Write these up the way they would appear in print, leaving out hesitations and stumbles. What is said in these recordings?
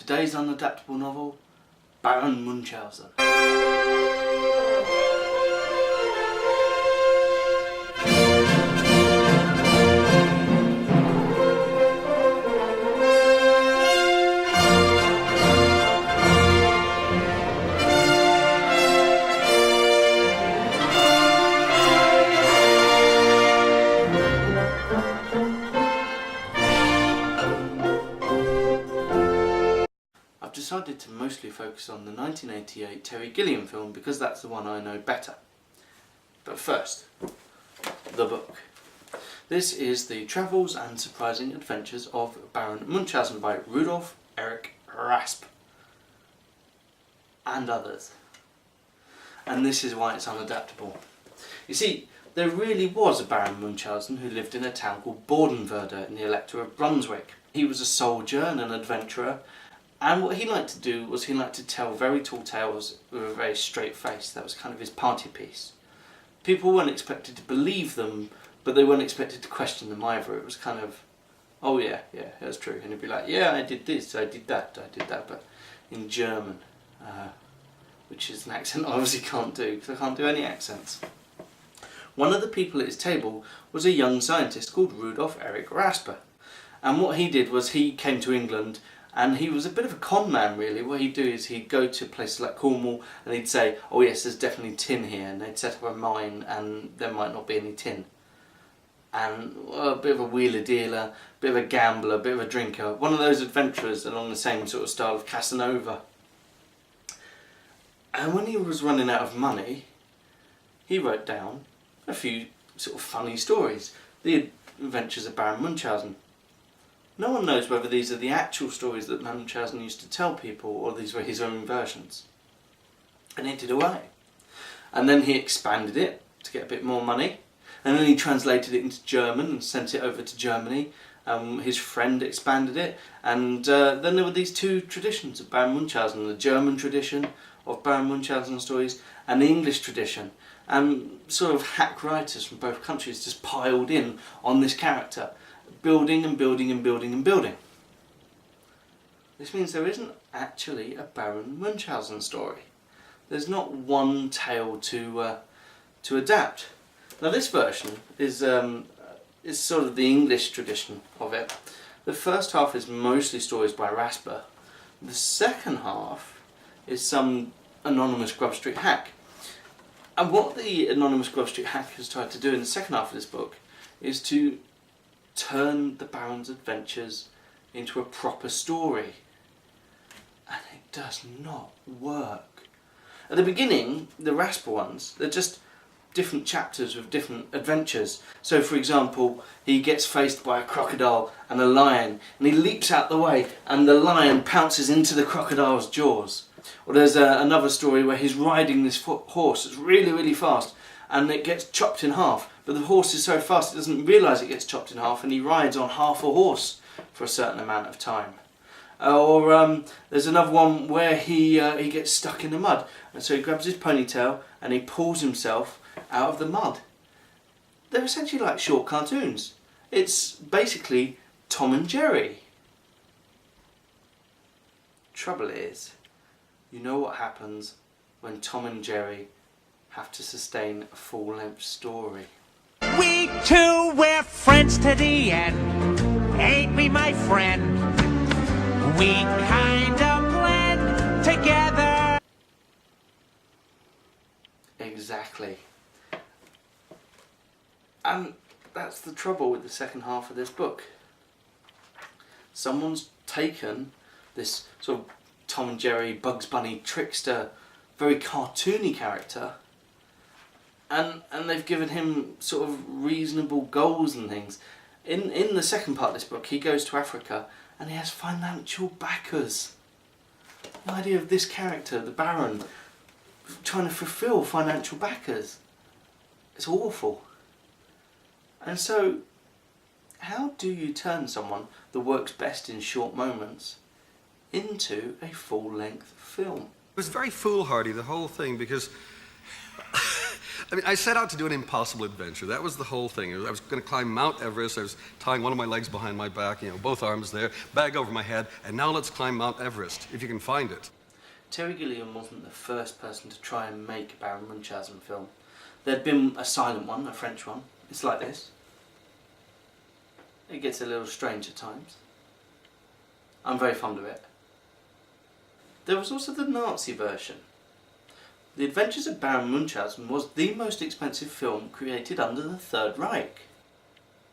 Today's unadaptable novel, Baron Munchausen. I've decided to mostly focus on the 1988 Terry Gilliam film because that's the one I know better. But first, the book. This is The Travels and Surprising Adventures of Baron Munchausen by Rudolf Erich Raspe and others. And this is why it's unadaptable. You see, there really was a Baron Munchausen who lived in a town called Bodenwerder in the Elector of Brunswick. He was a soldier and an adventurer, and what he liked to do was he liked to tell very tall tales with a very straight face. That was kind of his party piece. People weren't expected to believe them, but they weren't expected to question them either. It was kind of, oh yeah, that's true. And he'd be like, yeah, I did this, I did that, but in German, which is an accent I obviously can't do, because I can't do any accents. One of the people at his table was a young scientist called Rudolf Erich Raspe. And what he did was he came to England, and he was a bit of a con man really. What he'd do is he'd go to places like Cornwall and he'd say, oh yes, there's definitely tin here, and they'd set up a mine and there might not be any tin. And a bit of a wheeler dealer, a bit of a gambler, a bit of a drinker, one of those adventurers along the same sort of style of Casanova. And when he was running out of money, he wrote down a few sort of funny stories. The Adventures of Baron Munchausen. No one knows whether these are the actual stories that Munchausen used to tell people or these were his own versions. And he did away. And then he expanded it to get a bit more money. And then he translated it into German and sent it over to Germany. His friend expanded it. And then there were these two traditions of Baron Munchausen. The German tradition of Baron Munchausen stories and the English tradition. And sort of hack writers from both countries just piled in on this character, building and building and building and building. This means there isn't actually a Baron Munchausen story. There's not one tale to adapt. Now this version is sort of the English tradition of it. The first half is mostly stories by Raspe. The second half is some anonymous Grub Street hack. And what the anonymous Grub Street hack has tried to do in the second half of this book is to turn the Baron's adventures into a proper story. And it does not work. At the beginning, the Raspe ones, they're just different chapters with different adventures. So for example, he gets faced by a crocodile and a lion, and he leaps out the way and the lion pounces into the crocodile's jaws. Or there's another story where he's riding this horse that's really, really fast, and it gets chopped in half. But the horse is so fast it doesn't realise it gets chopped in half, and he rides on half a horse for a certain amount of time. Or there's another one where he gets stuck in the mud, and so he grabs his ponytail and he pulls himself out of the mud. They're essentially like short cartoons. It's basically Tom and Jerry. Trouble is, you know what happens when Tom and Jerry have to sustain a full-length story. We two were friends to the end, ain't we, my friend? We kind of blend together. Exactly. And that's the trouble with the second half of this book. Someone's taken this sort of Tom and Jerry, Bugs Bunny, trickster, very cartoony character, and they've given him sort of reasonable goals and things. In the second part of this book, he goes to Africa and he has financial backers. The idea of this character, the Baron, trying to fulfill financial backers. It's awful. And so, how do you turn someone that works best in short moments into a full-length film? It was very foolhardy, the whole thing, because I mean, I set out to do an impossible adventure. That was the whole thing. I was going to climb Mount Everest. I was tying one of my legs behind my back, both arms there, bag over my head, and now let's climb Mount Everest, if you can find it. Terry Gilliam wasn't the first person to try and make a Baron Munchausen film. There'd been a silent one, a French one. It's like this. It gets a little strange at times. I'm very fond of it. There was also the Nazi version. The Adventures of Baron Munchausen was the most expensive film created under the Third Reich.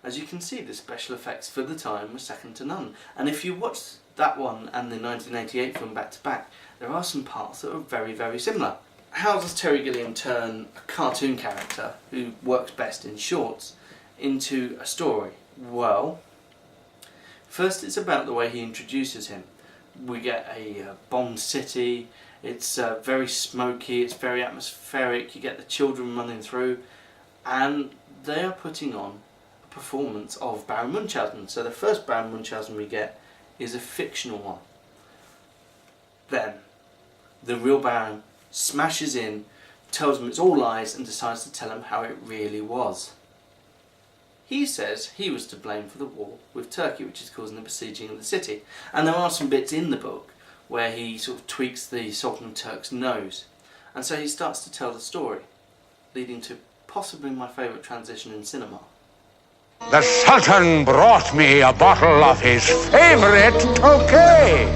As you can see, the special effects for the time were second to none. And if you watch that one and the 1988 film back to back, there are some parts that are very, very similar. How does Terry Gilliam turn a cartoon character, who works best in shorts, into a story? Well, first it's about the way he introduces him. We get a bombed city. It's very smoky, it's very atmospheric, you get the children running through, and they are putting on a performance of Baron Munchausen. So the first Baron Munchausen we get is a fictional one. Then, the real Baron smashes in, tells them it's all lies, and decides to tell them how it really was. He says he was to blame for the war with Turkey, which is causing the besieging of the city. And there are some bits in the book where he sort of tweaks the Sultan of Turk's nose. And so he starts to tell the story, leading to possibly my favourite transition in cinema. The Sultan brought me a bottle of his favourite Tokay.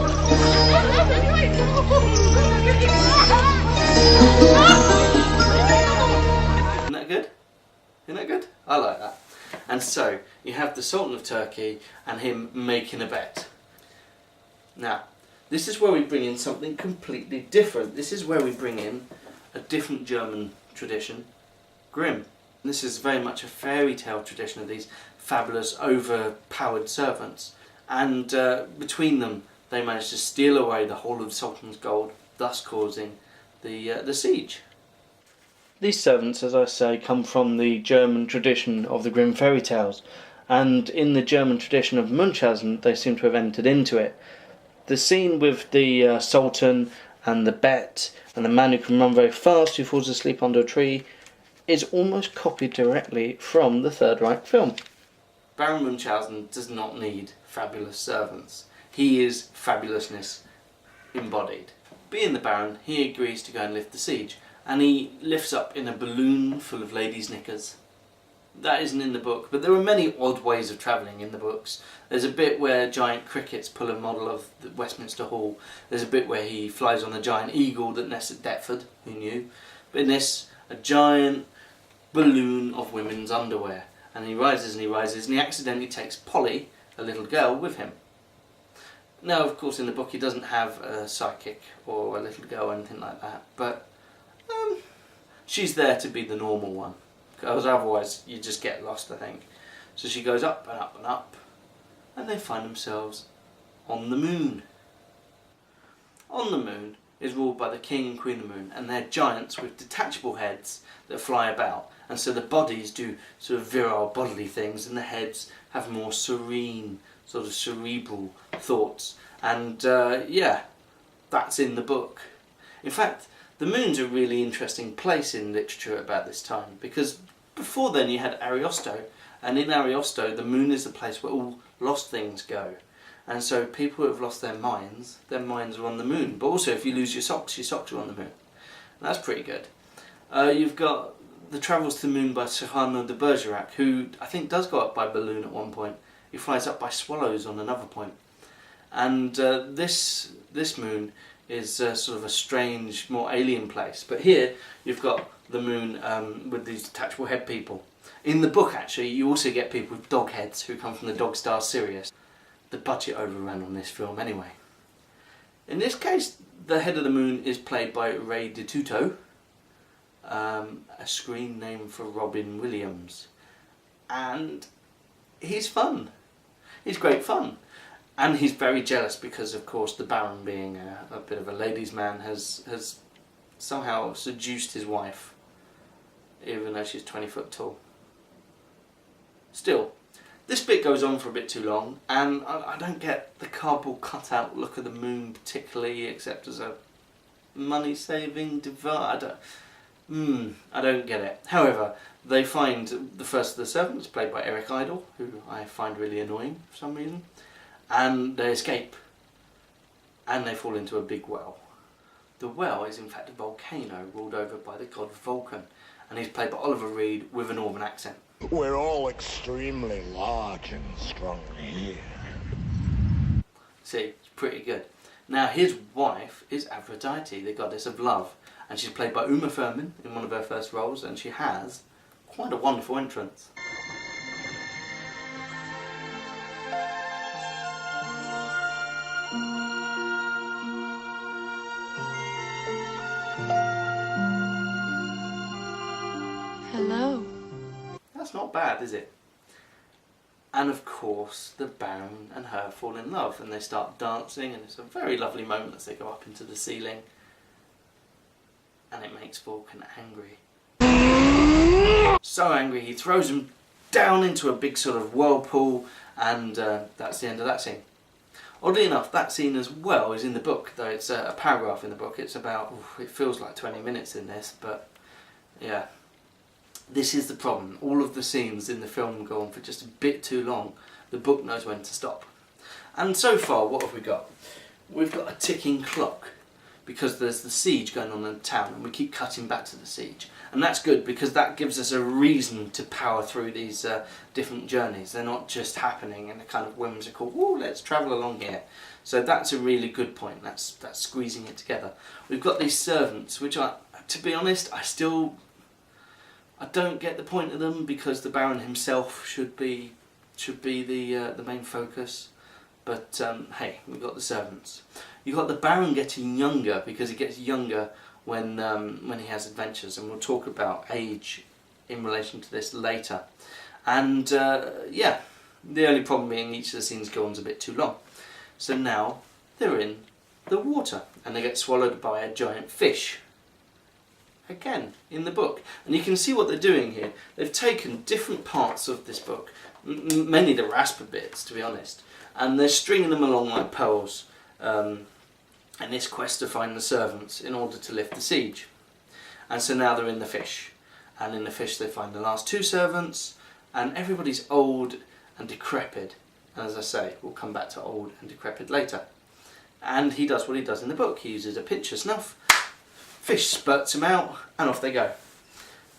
Isn't that good? Isn't that good? I like that. And so, you have the Sultan of Turkey and him making a bet. Now, this is where we bring in something completely different. This is where we bring in a different German tradition, Grimm. This is very much a fairy tale tradition of these fabulous, overpowered servants. And between them, they managed to steal away the whole of the Sultan's gold, thus causing the siege. These servants, as I say, come from the German tradition of the Grimm fairy tales. And in the German tradition of Munchausen, they seem to have entered into it. The scene with the Sultan and the bet and the man who can run very fast who falls asleep under a tree is almost copied directly from the Third Reich film. Baron Munchausen does not need fabulous servants. He is fabulousness embodied. Being the Baron, he agrees to go and lift the siege, and he lifts up in a balloon full of ladies' knickers. That isn't in the book, but there are many odd ways of travelling in the books. There's a bit where giant crickets pull a model of the Westminster Hall. There's a bit where he flies on a giant eagle that nests at Deptford, who knew? But in this, a giant balloon of women's underwear. And he rises and he rises and he accidentally takes Polly, a little girl, with him. Now, of course, in the book he doesn't have a sidekick or a little girl or anything like that, but she's there to be the normal one. Because otherwise you just get lost, I think. So she goes up and up and up, and they find themselves on the moon. On the moon is ruled by the King and Queen of the Moon, and they're giants with detachable heads that fly about. And so the bodies do sort of virile bodily things, and the heads have more serene, sort of cerebral thoughts. And yeah, that's in the book. In fact, the moon's a really interesting place in literature about this time, because before then you had Ariosto, and in Ariosto the moon is the place where all lost things go. And so people who have lost their minds are on the moon. But also if you lose your socks are on the moon. And that's pretty good. You've got the Travels to the Moon by Cyrano de Bergerac, who I think does go up by balloon at one point. He flies up by swallows on another point. And this moon is sort of a strange, more alien place. But here you've got the moon with these detachable head people. In the book, actually, you also get people with dog heads who come from the dog star Sirius. The budget overran on this film anyway. In this case, the head of the moon is played by Ray DeTuto, a screen name for Robin Williams. And he's fun. He's great fun. And he's very jealous because, of course, the Baron, being a bit of a ladies' man, has somehow seduced his wife, even though she's 20 foot tall. Still, this bit goes on for a bit too long, and I don't get the cardboard cutout look of the moon particularly, except as a money-saving device. I don't get it. However, they find the first of the servants, played by Eric Idle, who I find really annoying for some reason, and they escape, and they fall into a big well. The well is in fact a volcano ruled over by the god Vulcan, and he's played by Oliver Reed with a northern accent. We're all extremely large and strong here. See, it's pretty good. Now his wife is Aphrodite, the goddess of love, and she's played by Uma Thurman in one of her first roles, and she has quite a wonderful entrance. Hello. That's not bad, is it? And of course, the Baron and her fall in love, and they start dancing, and it's a very lovely moment as they go up into the ceiling, and it makes Vulcan angry. So angry, he throws him down into a big sort of whirlpool, and that's the end of that scene. Oddly enough, that scene as well is in the book, though it's a paragraph in the book. It's about, it feels like 20 minutes in this, but yeah. This is the problem. All of the scenes in the film go on for just a bit too long. The book knows when to stop. And so far, what have we got? We've got a ticking clock, because there's the siege going on in the town, and we keep cutting back to the siege. And that's good, because that gives us a reason to power through these different journeys. They're not just happening in a kind of whimsical, "Ooh, let's travel along here." So that's a really good point. That's squeezing it together. We've got these servants, which are, to be honest, I don't get the point of them, because the Baron himself should be the main focus. But hey, we've got the servants. You've got the Baron getting younger, because he gets younger when he has adventures, and we'll talk about age in relation to this later. And yeah, the only problem being each of the scenes go on a bit too long. So now they're in the water, and they get swallowed by a giant fish. Again, in the book. And you can see what they're doing here. They've taken different parts of this book, mainly the Rasper bits, to be honest, and they're stringing them along like pearls in this quest to find the servants in order to lift the siege. And so now they're in the fish, and in the fish they find the last two servants, and everybody's old and decrepit. And as I say, we'll come back to old and decrepit later. And he does what he does in the book. He uses a pinch of snuff, fish spurts him out, and off they go.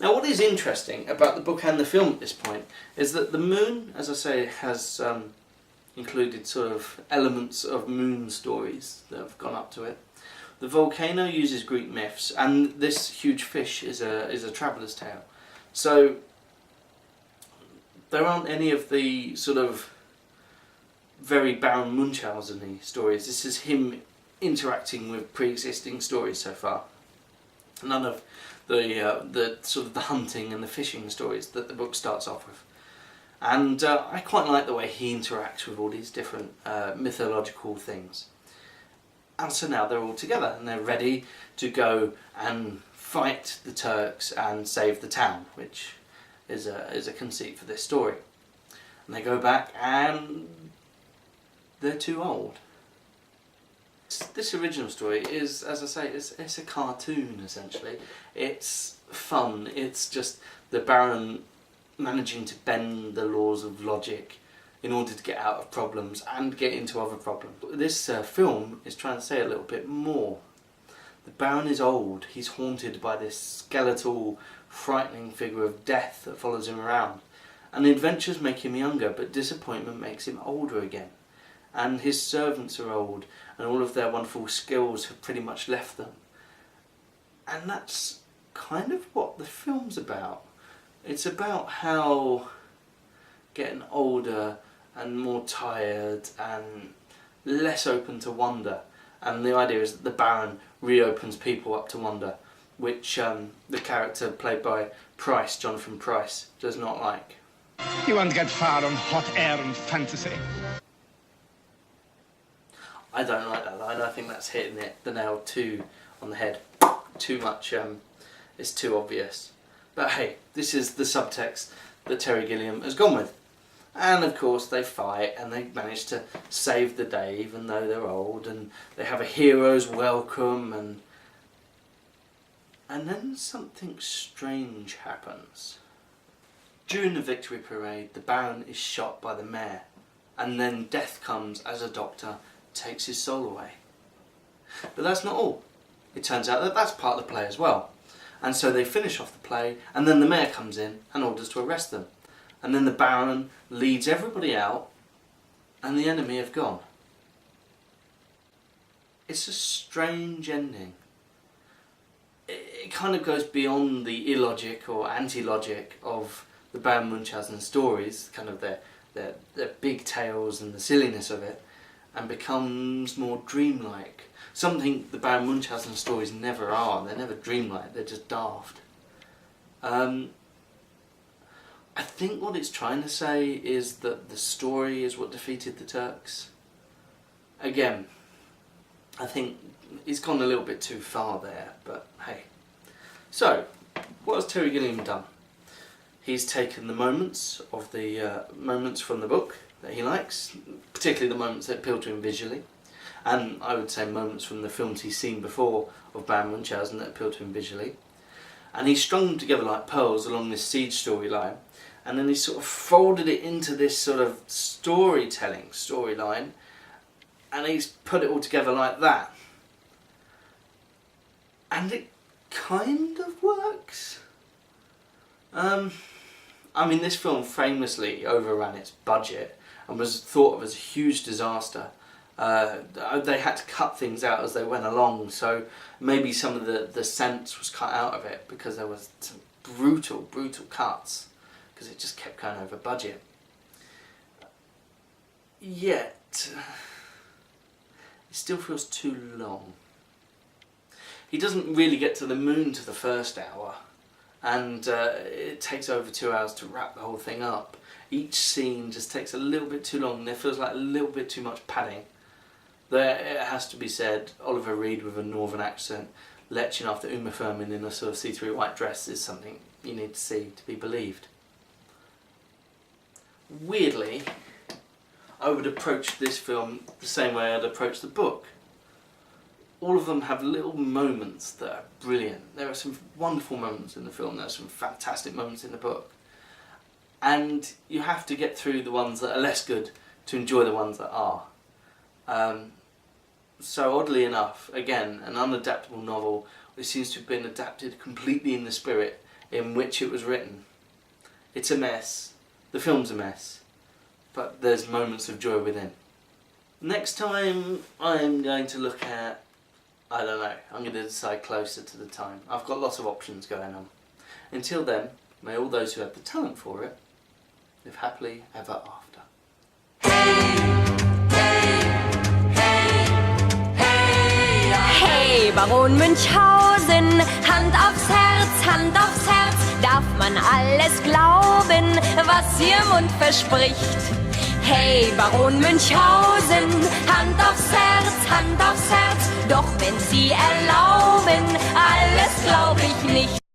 Now what is interesting about the book and the film at this point is that the moon, as I say, has included sort of elements of moon stories that have gone up to it. The volcano uses Greek myths, and this huge fish is a traveller's tale. So there aren't any of the sort of very Baron Munchausen-y stories. This is him interacting with pre-existing stories so far. None of the sort of the hunting and the fishing stories that the book starts off with. And I quite like the way he interacts with all these different mythological things. And so now they're all together, and they're ready to go and fight the Turks and save the town, which is a conceit for this story. And they go back, and they're too old. This original story is, as I say, it's a cartoon essentially. It's fun. It's just the Baron managing to bend the laws of logic in order to get out of problems and get into other problems. This film is trying to say a little bit more. The Baron is old. He's haunted by this skeletal, frightening figure of death that follows him around. And the adventures make him younger, but disappointment makes him older again. And his servants are old, and all of their wonderful skills have pretty much left them. And that's kind of what the film's about. It's about how getting older and more tired and less open to wonder. And the idea is that the Baron reopens people up to wonder, which the character played by Price, Jonathan Price, does not like. You won't get far on hot air and fantasy. I don't like that line. I think that's hitting the nail too on the head. Too much, it's too obvious. But hey, this is the subtext that Terry Gilliam has gone with. And of course they fight, and they manage to save the day even though they're old, and they have a hero's welcome, and And then something strange happens. During the victory parade, the Baron is shot by the mayor, and then death comes as a doctor takes his soul away. But that's not all. It turns out that that's part of the play as well. And so they finish off the play, and then the mayor comes in and orders to arrest them. And then the Baron leads everybody out, and the enemy have gone. It's a strange ending. It kind of goes beyond the illogic or anti-logic of the Baron Munchausen stories, kind of their big tales and the silliness of it, and becomes more dreamlike. Something the Baron Munchausen stories never are. They're never dreamlike, they're just daft. I think what it's trying to say is that the story is what defeated the Turks. Again, I think it's gone a little bit too far there, but hey. So, what has Terry Gilliam done? He's taken the moments of the moments from the book that he likes, particularly the moments that appeal to him visually, and I would say moments from the films he's seen before of Baron Munchausen that appeal to him visually, and he's strung them together like pearls along this siege storyline, and then he sort of folded it into this sort of storytelling storyline, and he's put it all together like that. And it kind of works. I mean, this film famously overran its budget and was thought of as a huge disaster. They had to cut things out as they went along, so maybe some of the sense was cut out of it because there was some brutal cuts, because it just kept going over budget. Yet, it still feels too long. He doesn't really get to the moon to the first hour, and it takes over 2 hours to wrap the whole thing up. Each scene just takes a little bit too long, and there feels like a little bit too much padding. There, it has to be said, Oliver Reed with a northern accent leching after Uma Thurman in a sort of see-through white dress is something you need to see to be believed. Weirdly, I would approach this film the same way I'd approach the book. All of them have little moments that are brilliant. There are some wonderful moments in the film, there are some fantastic moments in the book. And you have to get through the ones that are less good to enjoy the ones that are. So oddly enough, again, an unadaptable novel which seems to have been adapted completely in the spirit in which it was written. It's a mess, the film's a mess, but there's moments of joy within. Next time I'm going to look at, I don't know, I'm going to decide closer to the time. I've got lots of options going on. Until then, may all those who have the talent for it live happily ever after. Hey, Baron Munchausen, Hand aufs Herz, darf man alles glauben, was Ihr Mund verspricht? Hey, Baron Munchausen, Hand aufs Herz, doch wenn Sie erlauben, alles glaub ich nicht.